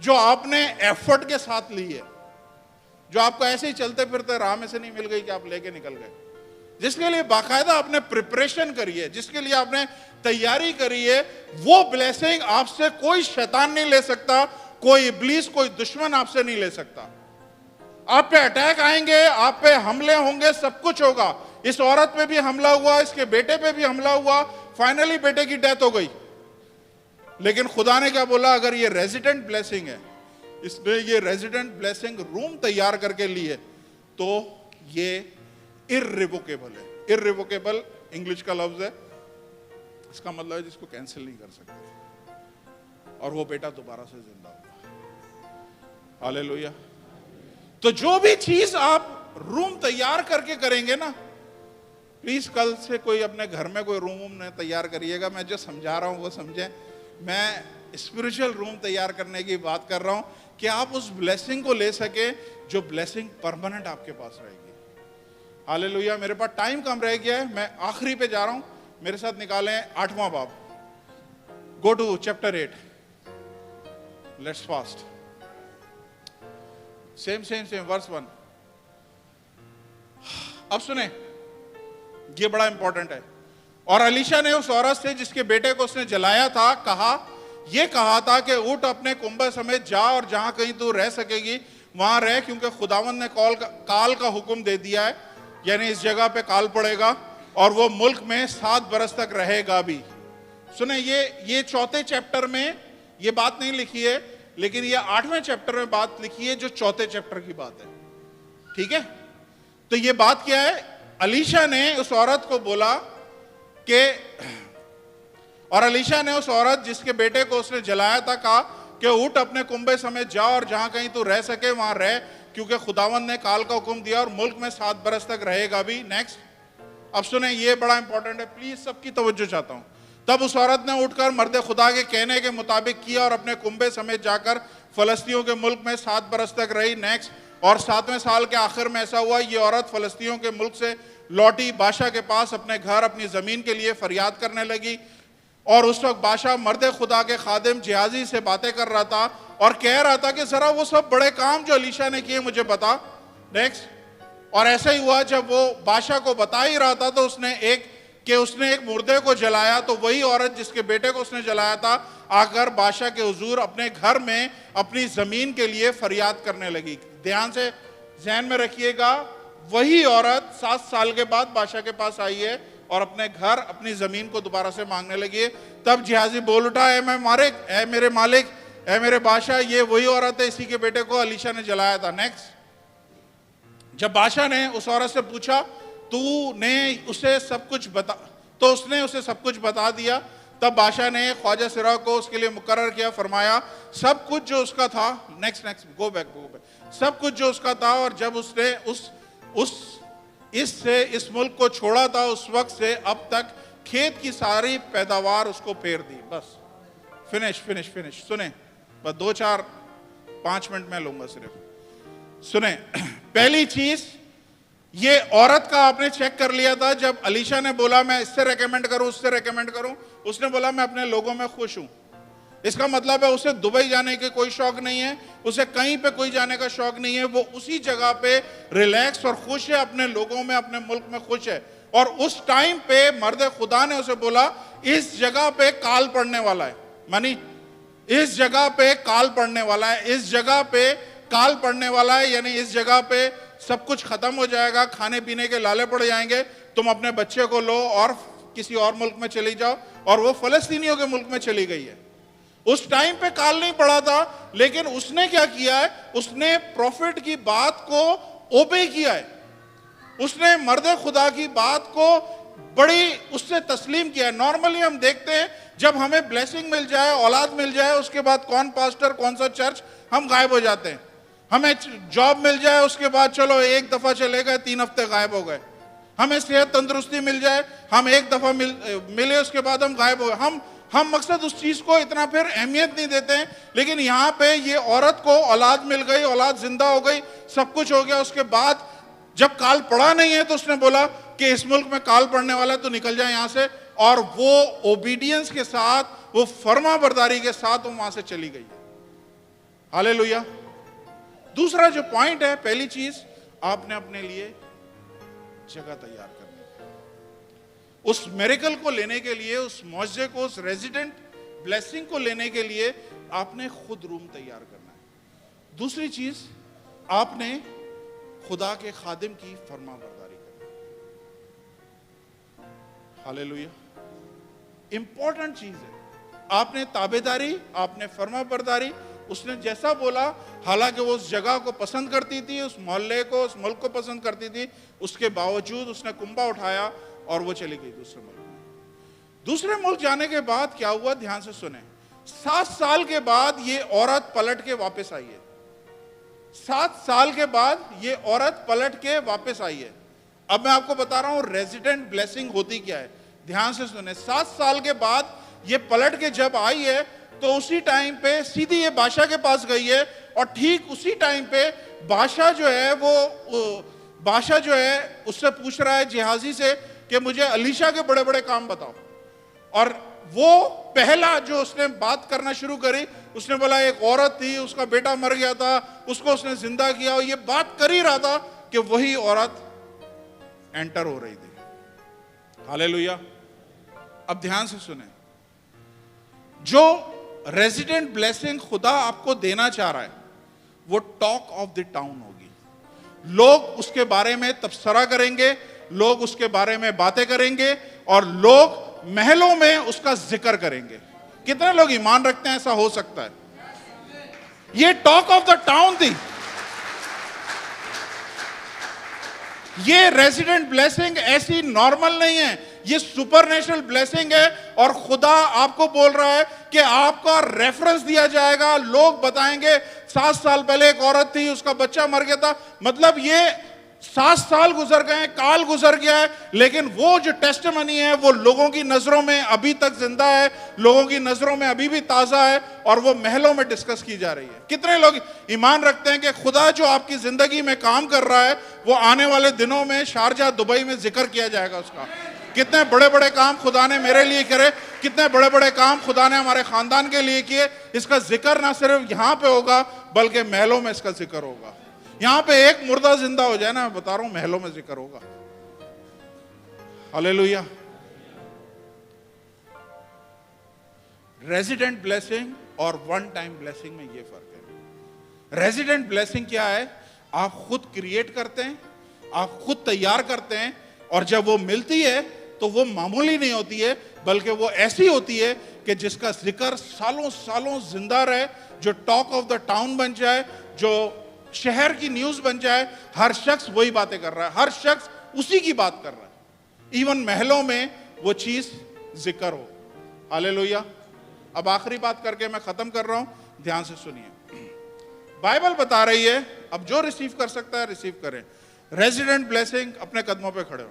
जो आपने एफर्ट के साथ ली है, जो आपको ऐसे ही चलते फिरते राह में से नहीं मिल गई कि आप लेके निकल गए, जिसके लिए बाकायदा आपने प्रिपरेशन करी है, जिसके लिए आपने तैयारी करी है, वो ब्लेसिंग आपसे कोई शैतान नहीं ले सकता, कोई इब्लीस, कोई दुश्मन आपसे नहीं ले सकता। आप पे अटैक आएंगे, आप पे हमले होंगे, सब कुछ होगा। इस औरत पे भी हमला हुआ, इसके बेटे पे भी हमला हुआ, फाइनली बेटे की डेथ हो गई। लेकिन खुदा ने क्या बोला, अगर ये रेजिडेंट ब्लेसिंग है, इसने ये रेजिडेंट ब्लेसिंग रूम तैयार करके ली है, तो ये इर्रिवोकेबल है। इर्रिवोकेबल इंग्लिश का लफ्ज है, इसका मतलब है जिसको कैंसिल नहीं कर सकते। और वो बेटा दोबारा से जिंदा हुआ। हालेलुया। तो जो भी चीज आप रूम तैयार करके करेंगे ना, प्लीज कल से कोई अपने घर में कोई रूम वूम न तैयार करिएगा, मैं जो समझा रहा हूँ वो समझें। मैं स्पिरिचुअल रूम तैयार करने की बात कर रहा हूँ कि आप उस ब्लेसिंग को ले सके जो ब्लेसिंग परमानेंट आपके पास रहेगी। हालेलुया। मेरे पास टाइम कम रह गया है, मैं आखिरी पे जा रहा हूं, मेरे साथ निकालें 8वां बाब। Go to chapter 8, let's fast. Same verse 1। अब सुने, ये बड़ा इंपॉर्टेंट है। और अलीशा ने उस औरत से जिसके बेटे को उसने जलाया था कहा था कि उठ अपने कुंभा समेत जा और जहां कहीं तू रह सकेगी वहां रह, क्योंकि खुदावंद ने काल का हुक्म दे दिया है, यानी इस जगह पे काल पड़ेगा और वो मुल्क में 7 बरस तक रहेगा भी। सुने, ये 4थे चैप्टर में ये बात नहीं लिखी है, लेकिन ये 8वें चैप्टर में बात लिखी है जो 4थे चैप्टर की बात है। ठीक है, तो ये बात क्या है? अलीशा ने उस औरत को बोला कि, और अलीशा ने उस औरत जिसके बेटे को उसने जलाया था कहा कि उठ अपने कुंबे समेत जा और जहां कहीं तू रह सके वहां रह, क्योंकि खुदावंद ने काल का हुक्म दिया और मुल्क में 7 बरस तक रहेगा भी। नेक्स्ट, अब सुने, ये बड़ा इंपॉर्टेंट है, प्लीज सबकी तवज्जो चाहता हूं। तब उस औरत ने उठकर मर्द खुदा के कहने के मुताबिक किया और अपने कुंबे समेत जाकर फलस्तियों के मुल्क में 7 बरस तक रही। नेक्स्ट, और 7वें साल के आखिर में ऐसा हुआ, ये औरत फलस्तियों के मुल्क से लौटी, बादशाह के पास अपने घर अपनी जमीन के लिए फरियाद करने लगी। और उस वक्त बादशाह मर्द खुदा के खादिम जिहाजी से बातें कर रहा था और कह रहा था कि जरा वो सब बड़े काम जो अलीशा ने किए मुझे बता। नेक्स्ट, और ऐसा ही हुआ, जब वो बादशाह को बता ही रहा था तो उसने एक मुर्दे को जलाया। तो वही औरत जिसके बेटे को उसने जलाया था आकर बादशाह के हुजूर अपने घर में अपनी जमीन के लिए फरियाद करने लगी। ध्यान से ध्यान में रखिएगा, वही औरत 7 साल के बाद बादशाह के पास आई है और अपने घर अपनी जमीन को दोबारा से मांगने लगी है। तब जिहाजी बोल उठा, ए मेरे मालिक, ए मेरे बादशाह, ये वही औरत है, इसी के बेटे को अलीशा ने जलाया था। नेक्स्ट, जब बादशाह ने उस औरत से पूछा तूने उसे सब कुछ बता, तो उसने उसे सब कुछ बता दिया। तब बादशाह ने ख्वाजा सिरा को उसके लिए मुकर्रर किया, फरमाया सब कुछ जो उसका था। नेक्स्ट, गो बैक, सब कुछ जो उसका था, और जब उसने इस मुल्क को छोड़ा था उस वक्त से अब तक खेत की सारी पैदावार उसको फेर दी। बस फिनिश। सुने, बस 2-4-5 मिनट में लूंगा सिर्फ। सुने, पहली चीज, ये औरत का आपने चेक कर लिया था। जब अलीशा ने बोला मैं इससे रेकमेंड करूं उससे रेकमेंड करूं, उसने बोला मैं अपने लोगों में खुश हूं। इसका मतलब है उसे दुबई जाने के कोई शौक नहीं है, उसे कहीं पे कोई जाने का शौक नहीं है, वो उसी जगह पे रिलैक्स और खुश है, अपने लोगों में अपने मुल्क में खुश है। और उस टाइम पे मर्द खुदा ने उसे बोला इस जगह पे काल पड़ने वाला है, मानी इस जगह पे काल पड़ने वाला है, इस जगह पे काल पड़ने वाला है, यानी इस जगह पे सब कुछ खत्म हो जाएगा, खाने पीने के लाले पड़ जाएंगे, तुम अपने बच्चे को लो और किसी और मुल्क में चली जाओ। और वो फलस्तीनियों के मुल्क में चली गई है। उस टाइम पे काल नहीं पड़ा था, लेकिन उसने क्या किया है, उसने प्रॉफिट की बात को ओबे किया है, उसने मर्द खुदा की बात को बड़ी उससे तस्लीम किया है। नॉर्मली हम देखते हैं जब हमें ब्लेसिंग मिल जाए, औलाद मिल जाए, उसके बाद कौन पास्टर कौन सा चर्च, हम गायब हो जाते हैं। हमें जॉब मिल जाए, उसके बाद चलो एक दफा चले गए, 3 हफ्ते गायब हो गए। हमें सेहत तंदुरुस्ती मिल जाए, हम एक दफा मिले, उसके बाद हम गायब हो गए। हम मकसद उस चीज को इतना फिर अहमियत नहीं देते हैं। लेकिन यहाँ पे ये औरत को औलाद मिल गई, औलाद जिंदा हो गई, सब कुछ हो गया। उसके बाद जब काल पड़ा नहीं है तो उसने बोला कि इस मुल्क में काल पड़ने वाला है तो निकल जाए यहाँ से। और वो ओबीडियंस के साथ, वो फर्मा बरदारी के साथ वो वहां से चली गई है। हालेलुया। दूसरा जो पॉइंट है, पहली चीज, आपने अपने लिए जगह तैयार करनी है। उस मिरेकल को लेने के लिए, उस मौजे को, उस रेजिडेंट ब्लेसिंग को लेने के लिए आपने खुद रूम तैयार करना है। दूसरी चीज, आपने खुदा के खादिम की फर्मा बरदारी करनी है। हालेलुया। इंपॉर्टेंट चीज है, आपने ताबेदारी, आपने फर्मा बरदारी। उसने जैसा बोला, हालांकि वो उस जगह को पसंद करती थी, उस मोहल्ले को, उस मुल्क को पसंद करती थी, उसके बावजूद उसने कुंबा उठाया और वो चली गई दूसरे मुल्क में। दूसरे मुल्क जाने के बाद क्या हुआ, ध्यान से सुने। 7 साल के बाद ये औरत पलट के वापस आई है। 7 साल के बाद ये औरत पलट के वापस आई है। अब मैं आपको बता रहा हूं रेजिडेंट ब्लेसिंग होती क्या है, ध्यान से सुने। 7 साल के बाद ये पलट के जब आई है तो उसी टाइम पे सीधी ये बादशाह के पास गई है, और ठीक उसी टाइम पे बादशाह जो है उससे पूछ रहा है जिहाजी से कि मुझे अलीशा के बड़े बड़े काम बताओ। और वो पहला जो उसने बात करना शुरू करी, उसने बोला एक औरत थी, उसका बेटा मर गया था, उसको उसने जिंदा किया। और ये बात कर ही रहा था कि वही औरत एंटर हो रही थी। हालेलुया। अब ध्यान से सुने, जो रेजिडेंट ब्लेसिंग खुदा आपको देना चाह रहा है वो टॉक ऑफ द टाउन होगी। लोग उसके बारे में तबसरा करेंगे, लोग उसके बारे में बातें करेंगे, और लोग महलों में उसका जिक्र करेंगे। कितने लोग ईमान रखते हैं ऐसा हो सकता है? ये टॉक ऑफ द टाउन थी। ये रेजिडेंट ब्लेसिंग ऐसी नॉर्मल नहीं है, ये सुपरनेचुरल ब्लेसिंग है। और खुदा आपको बोल रहा है कि आपका रेफरेंस दिया जाएगा, लोग बताएंगे 7 साल पहले एक औरत थी, उसका बच्चा मर गया था। मतलब ये 7 साल गुजर गए, काल गुजर गया है, लेकिन वो जो टेस्टिमनी है वो लोगों की नजरों में अभी तक जिंदा है, लोगों की नजरों में अभी भी ताजा है, और वो महलों में डिस्कस की जा रही है। कितने लोग ईमान रखते हैं कि खुदा जो आपकी जिंदगी में काम कर रहा है वो आने वाले दिनों में शारजा दुबई में जिक्र किया जाएगा उसका? कितने बड़े बड़े काम खुदा ने मेरे लिए करे, कितने बड़े बड़े काम खुदा ने हमारे खानदान के लिए किए। इसका जिक्र ना सिर्फ यहां पे होगा बल्कि महलों में इसका जिक्र होगा। यहां पे एक मुर्दा जिंदा हो जाए ना, मैं बता रहा हूं महलों में जिक्र होगा। हालेलुया। रेजिडेंट ब्लेसिंग और वन टाइम ब्लेसिंग में ये फर्क है। रेजिडेंट ब्लेसिंग क्या है? आप खुद क्रिएट करते हैं, आप खुद तैयार करते हैं, और जब वो मिलती है तो वो मामूली नहीं होती है, बल्कि वो ऐसी होती है कि जिसका जिक्र सालों सालों जिंदा रहे, जो टॉक ऑफ द टाउन बन जाए, जो शहर की न्यूज बन जाए। हर शख्स वही बातें कर रहा है, हर शख्स उसी की बात कर रहा है, इवन महलों में वो चीज जिक्र हो। हालेलुया। अब आखिरी बात करके मैं खत्म कर रहा हूं, ध्यान से सुनिए। बाइबल बता रही है, अब जो रिसीव कर सकता है रिसीव करें। रेजिडेंट ब्लेसिंग, अपने कदमों पे खड़े हो।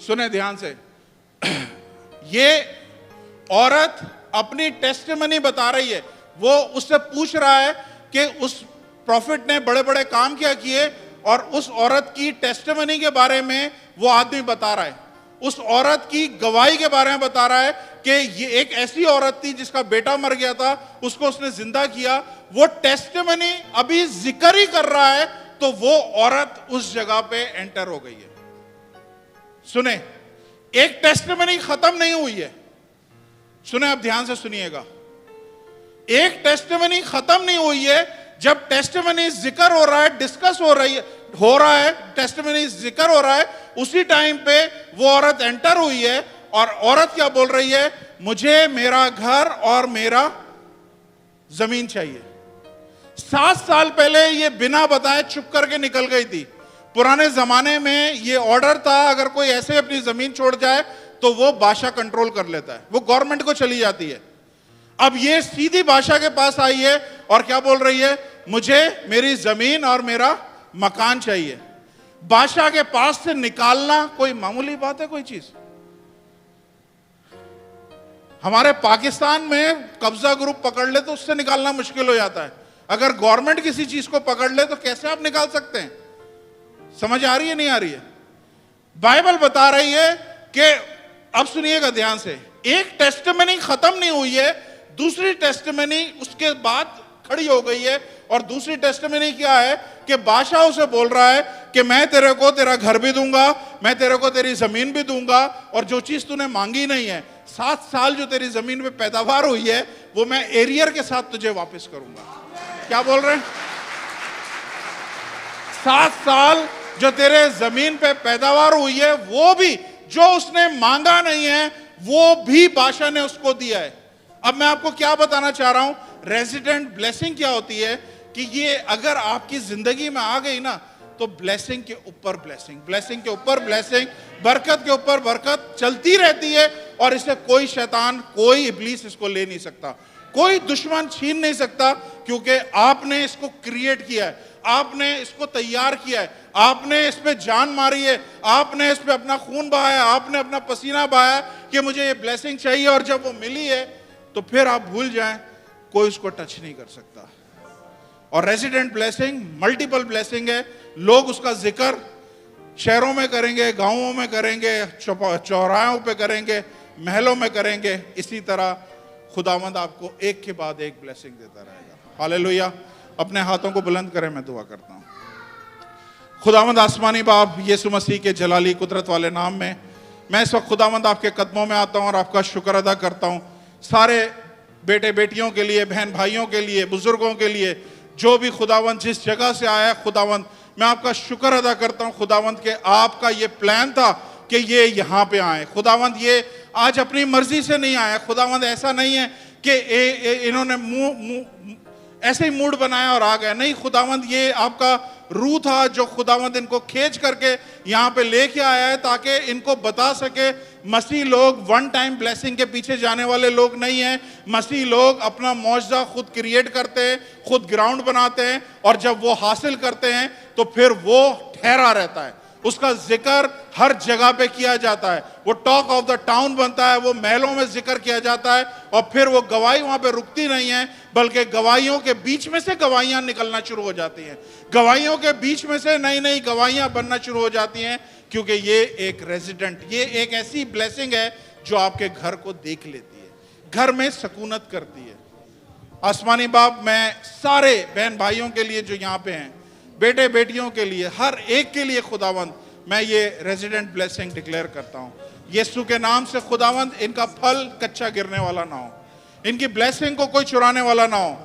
सुने ध्यान से, ये औरत अपनी टेस्टिमनी बता रही है। वो उससे पूछ रहा है कि उस प्रॉफिट ने बड़े बड़े काम क्या किए, और उस औरत की टेस्टिमनी के बारे में वो आदमी बता रहा है, उस औरत की गवाही के बारे में बता रहा है कि ये एक ऐसी औरत थी जिसका बेटा मर गया था, उसको उसने जिंदा किया। वो टेस्टिमनी अभी जिक्र ही कर रहा है, तो वो औरत उस जगह पे एंटर हो गई है। सुने, एक टेस्टिमनी खत्म नहीं हुई है। सुने, अब ध्यान से सुनिएगा, एक टेस्टिमनी खत्म नहीं हुई है। जब टेस्टिमनी जिक्र हो रहा है, डिस्कस हो रहा है, टेस्टिमनी जिक्र हो रहा है, उसी टाइम पे वो औरत एंटर हुई है। और औरत क्या बोल रही है? मुझे मेरा घर और मेरा जमीन चाहिए। 7 साल पहले ये बिना बताए चुप करके निकल गई थी। पुराने जमाने में ये ऑर्डर था, अगर कोई ऐसे अपनी जमीन छोड़ जाए तो वो बादशाह कंट्रोल कर लेता है, वो गवर्नमेंट को चली जाती है। अब ये सीधी बादशाह के पास आई है और क्या बोल रही है? मुझे मेरी जमीन और मेरा मकान चाहिए। बादशाह के पास से निकालना कोई मामूली बात है? कोई चीज? हमारे पाकिस्तान में कब्जा ग्रुप पकड़ ले तो उससे निकालना मुश्किल हो जाता है। अगर गवर्नमेंट किसी चीज को पकड़ ले तो कैसे आप निकाल सकते हैं? समझ आ रही है, नहीं आ रही है? बाइबल बता रही है कि, अब सुनिएगा ध्यान से, एक टेस्टिमनी खत्म नहीं हुई है, दूसरी टेस्टिमनी उसके बाद खड़ी हो गई है। और दूसरी टेस्टिमनी क्या है कि बादशाह उसे बोल रहा है कि मैं तेरे को तेरा घर भी दूंगा, मैं तेरे को तेरी जमीन भी दूंगा, और जो चीज तूने मांगी नहीं है, 7 साल जो तेरी जमीन पे पैदावार हुई है, वो मैं एरियर के साथ तुझे वापस करूंगा। क्या बोल रहे हैं? 7 साल जो तेरे जमीन पे पैदावार हुई है, वो भी जो उसने मांगा नहीं है, वो भी बादशाह ने उसको दिया है। अब मैं आपको क्या बताना चाह रहा हूं, रेजिडेंट ब्लेसिंग क्या होती है कि ये अगर आपकी जिंदगी में आ गई ना, तो ब्लेसिंग के ऊपर ब्लेसिंग, ब्लेसिंग के ऊपर ब्लेसिंग, बरकत के ऊपर बरकत चलती रहती है, और इसे कोई शैतान, कोई इब्लीस इसको ले नहीं सकता। कोई दुश्मन छीन नहीं सकता, क्योंकि आपने इसको क्रिएट किया है, आपने इसको तैयार किया है, आपने इस पे जान मारी है, आपने इस पे अपना खून बहाया, आपने अपना पसीना बहाया कि मुझे ये ब्लेसिंग चाहिए, और जब वो मिली है तो फिर आप भूल जाएं, कोई उसको टच नहीं कर सकता। और रेजिडेंट ब्लेसिंग मल्टीपल ब्लेसिंग है। लोग उसका जिक्र शहरों में करेंगे, गांवों में करेंगे, चौराहों पे करेंगे, महलों में करेंगे। इसी तरह खुदावंद आपको एक के बाद एक ब्लेसिंग देता रहेगा। हालेलुया। अपने हाथों को बुलंद करें, मैं दुआ करता हूं। खुदावंद आसमानी बाप, यीशु मसीह के जलाली कुदरत वाले नाम में मैं इस वक्त खुदावंद आपके कदमों में आता हूं और आपका शुक्र अदा करता हूं सारे बेटे बेटियों के लिए, बहन भाइयों के लिए, बुजुर्गों के लिए, जो भी खुदावंद जिस जगह से आया है, खुदावंद मैं आपका शुक्र अदा करता हूं खुदावंद के आपका ये प्लान था कि ये यहाँ पे आए। खुदावंद ये आज अपनी मर्जी से नहीं आया। खुदावंद ऐसा नहीं है कि इन्होंने ऐसे ही मूड बनाया और आ गए, नहीं खुदावंद ये आपका रूह था जो खुदावंद इनको खींच करके यहाँ पे लेके आया है, ताकि इनको बता सके मसीह लोग वन टाइम ब्लेसिंग के पीछे जाने वाले लोग नहीं हैं। मसीह लोग अपना मौजज़ा खुद क्रिएट करते हैं, खुद ग्राउंड बनाते हैं, और जब वो हासिल करते हैं तो फिर वो ठहरा रहता है, उसका जिक्र हर जगह पे किया जाता है, वो टॉक ऑफ द टाउन बनता है, वो महलों में जिक्र किया जाता है, और फिर वो गवाही वहां पे रुकती नहीं है, बल्कि गवाहियों के बीच में से गवाहियां निकलना शुरू हो जाती हैं, गवाहियों के बीच में से नई नई गवाहियां बनना शुरू हो जाती हैं, क्योंकि ये एक रेजिडेंट, ये एक ऐसी ब्लेसिंग है जो आपके घर को देख लेती है, घर में सकूनत करती है। आसमानी बाप, मैं सारे बहन भाइयों के लिए जो यहाँ पे हैं, बेटे बेटियों के लिए, हर एक के लिए खुदावंद मैं ये रेजिडेंट ब्लेसिंग डिक्लेयर करता हूँ यीशु के नाम से। खुदावंद इनका फल कच्चा गिरने वाला ना हो, इनकी ब्लेसिंग को कोई चुराने वाला ना हो।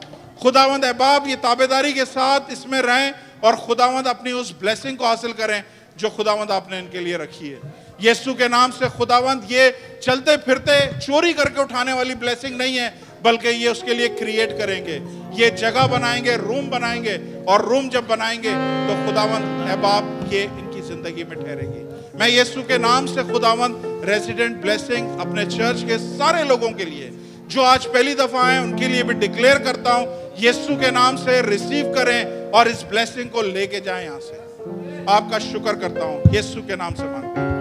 खुदावंद अहबाब ये ताबेदारी के साथ इसमें रहें और खुदावंद अपनी उस ब्लेसिंग को हासिल करें जो खुदावंद आपने इनके लिए रखी है यीशु के नाम से। खुदावंद ये चलते फिरते चोरी करके उठाने वाली ब्लेसिंग नहीं है, बल्कि ये उसके लिए क्रिएट करेंगे, ये जगह बनाएंगे, रूम बनाएंगे, और रूम जब बनाएंगे तो खुदावंद अहबाब ये इनकी जिंदगी में ठहरेगी। मैं यीशु के नाम से खुदावंद रेजिडेंट ब्लेसिंग अपने चर्च के सारे लोगों के लिए जो आज पहली दफा आए उनके लिए भी डिक्लेयर करता हूं, यीशु के नाम से रिसीव करें और इस ब्लेसिंग को लेके जाएं। यहां से आपका शुक्र करता हूं, यीशु के नाम से मांगता हूं।